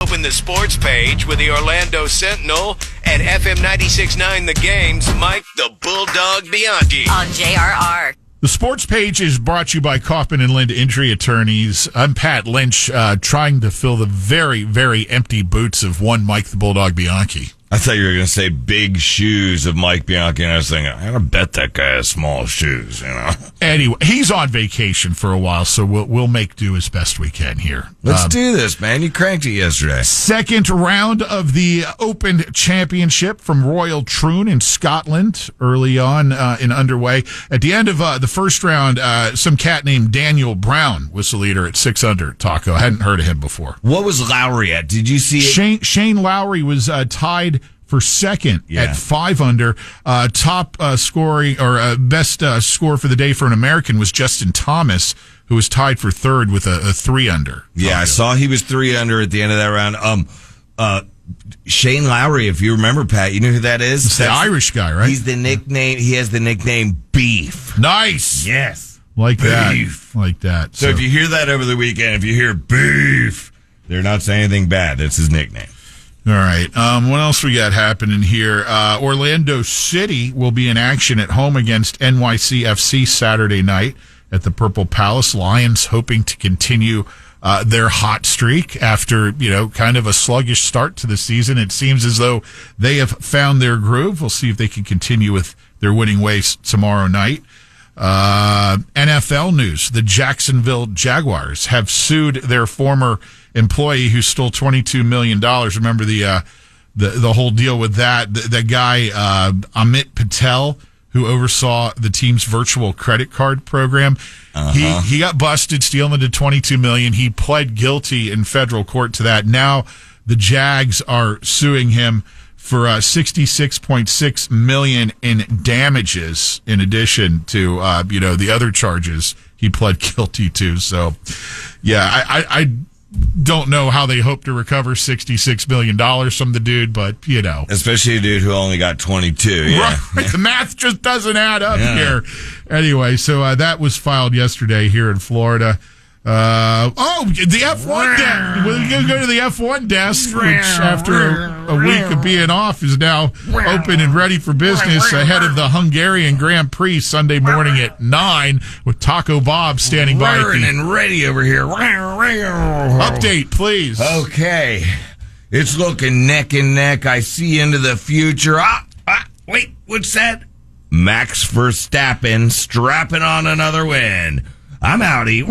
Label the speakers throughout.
Speaker 1: Open the sports page with the Orlando Sentinel and FM 96.9 The Game's Mike the Bulldog Bianchi.
Speaker 2: On JRR.
Speaker 3: The sports page is brought to you by Kaufman and Lind Injury Attorneys. I'm Pat Lynch, trying to fill the very, very empty boots of one Mike the Bulldog Bianchi.
Speaker 4: I thought you were going to say big shoes of Mike Bianchi, and I was thinking, I bet that guy has small shoes, you know.
Speaker 3: Anyway, he's on vacation for a while, so we'll make do as best we can here.
Speaker 4: Let's do this, man. You cranked it yesterday.
Speaker 3: Second round of the Open Championship from Royal Troon in Scotland early on and underway. At the end of the first round, some cat named Daniel Brown was the leader at 6 under, Taco. I hadn't heard of him before.
Speaker 4: What was Lowry at? Did you see it?
Speaker 3: Shane Lowry was tied for second at 5 under. Top scoring or best score for the day for an American was Justin Thomas, who was tied for third with a 3 under.
Speaker 4: Yeah, I saw he was 3 under at the end of that round. Shane Lowry, if you remember, Pat, you know who that is?
Speaker 3: It's the Irish guy, right?
Speaker 4: He's the nickname. He has the nickname Beef.
Speaker 3: Nice.
Speaker 4: Yes.
Speaker 3: Like
Speaker 4: Beef.
Speaker 3: that. Like that.
Speaker 4: So if you hear that over the weekend, if you hear Beef, they're not saying anything bad. That's his nickname.
Speaker 3: All right. What else we got happening here? Orlando City will be in action at home against NYCFC Saturday night at the Purple Palace. Lions hoping to continue their hot streak after, kind of a sluggish start to the season. It seems as though they have found their groove. We'll see if they can continue with their winning ways tomorrow night. NFL news. The Jacksonville Jaguars have sued their former employee who stole $22 million. Remember the whole deal with that? The guy, Amit Patel, who oversaw the team's virtual credit card program. He got busted stealing the $22 million. He pled guilty in federal court to that. Now the Jags are suing him for $66.6 million in damages, in addition to the other charges he pled guilty to. So, yeah, I don't know how they hope to recover $66 million from the dude, but
Speaker 4: especially a dude who only got 22. Yeah.
Speaker 3: Right. The math just doesn't add up here. Anyway, so that was filed yesterday here in Florida. The F1 desk. We're going to go to the F1 desk, which after a week of being off is now open and ready for business ahead of the Hungarian Grand Prix Sunday morning at 9 with Taco Bob standing by.
Speaker 4: And ready over here.
Speaker 3: Update, please.
Speaker 4: Okay. It's looking neck and neck. I see into the future. Wait, what's that? Max Verstappen strapping on another win. I'm outie.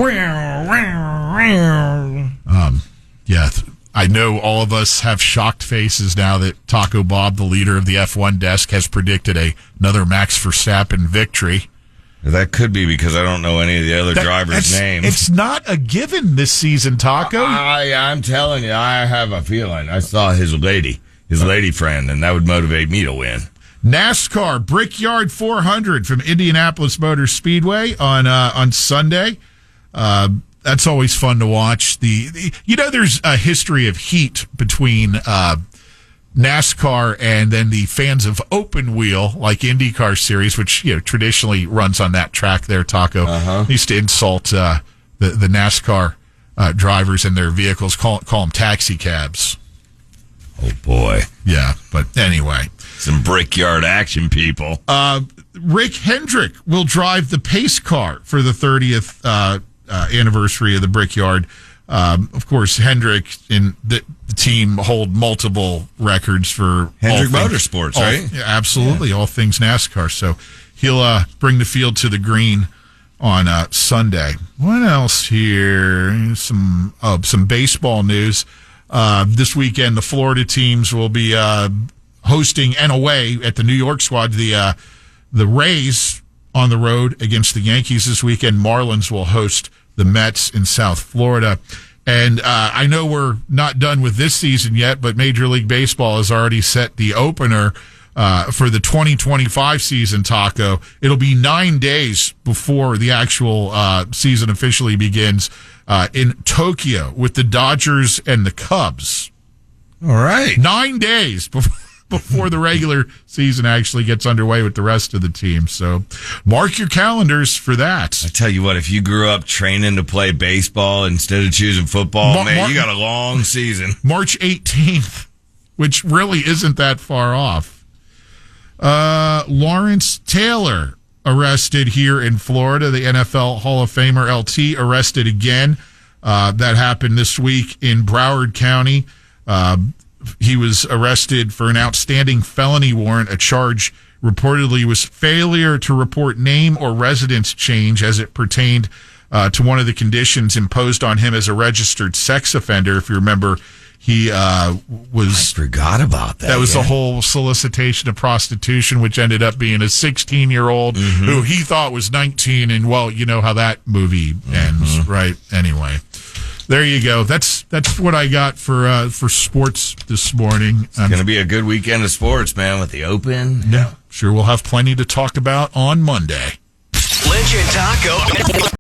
Speaker 3: Yeah, I know all of us have shocked faces now that Taco Bob, the leader of the F1 desk, has predicted another Max Verstappen victory.
Speaker 4: That could be because I don't know any of the other drivers' names.
Speaker 3: It's not a given this season, Taco.
Speaker 4: I'm telling you, I have a feeling. I saw his lady friend, and that would motivate me to win.
Speaker 3: NASCAR Brickyard 400 from Indianapolis Motor Speedway on Sunday. That's always fun to watch. There's a history of heat between NASCAR and then the fans of open wheel, like IndyCar Series, which traditionally runs on that track there, Taco. Used to insult the NASCAR drivers and their vehicles, call them taxi cabs.
Speaker 4: Oh, boy.
Speaker 3: Yeah, but anyway.
Speaker 4: Some brickyard action, people.
Speaker 3: Rick Hendrick will drive the pace car for the 30th anniversary of the Brickyard. Of course, Hendrick and the team hold multiple records for
Speaker 4: Hendrick Motorsports, right?
Speaker 3: Yeah, absolutely, all things NASCAR. So he'll bring the field to the green on Sunday. What else here? Some baseball news. This weekend, the Florida teams will be hosting and away at the New York squad. The Rays on the road against the Yankees this weekend. Marlins will host the Mets in South Florida. And I know we're not done with this season yet, but Major League Baseball has already set the opener for the 2025 season, Taco. It'll be 9 days before the actual season officially begins in Tokyo with the Dodgers and the Cubs.
Speaker 4: All right.
Speaker 3: 9 days before the regular season actually gets underway with the rest of the team. So mark your calendars for that.
Speaker 4: I tell you what, if you grew up training to play baseball instead of choosing football, man, you got a long season.
Speaker 3: March 18th, which really isn't that far off. Lawrence Taylor arrested here in Florida. The NFL Hall of Famer LT arrested again. That happened this week in Broward County. He was arrested for an outstanding felony warrant. A charge reportedly was failure to report name or residence change as it pertained to one of the conditions imposed on him as a registered sex offender. If you remember, he was...
Speaker 4: I forgot about that.
Speaker 3: That was the whole solicitation of prostitution, which ended up being a 16-year-old who he thought was 19, and, well, you know how that movie ends, right? Anyway, there you go. That's what I got for sports this morning.
Speaker 4: It's going to be a good weekend of sports, man, with the Open.
Speaker 3: Yeah, sure we'll have plenty to talk about on Monday.
Speaker 1: Lynch and Taco.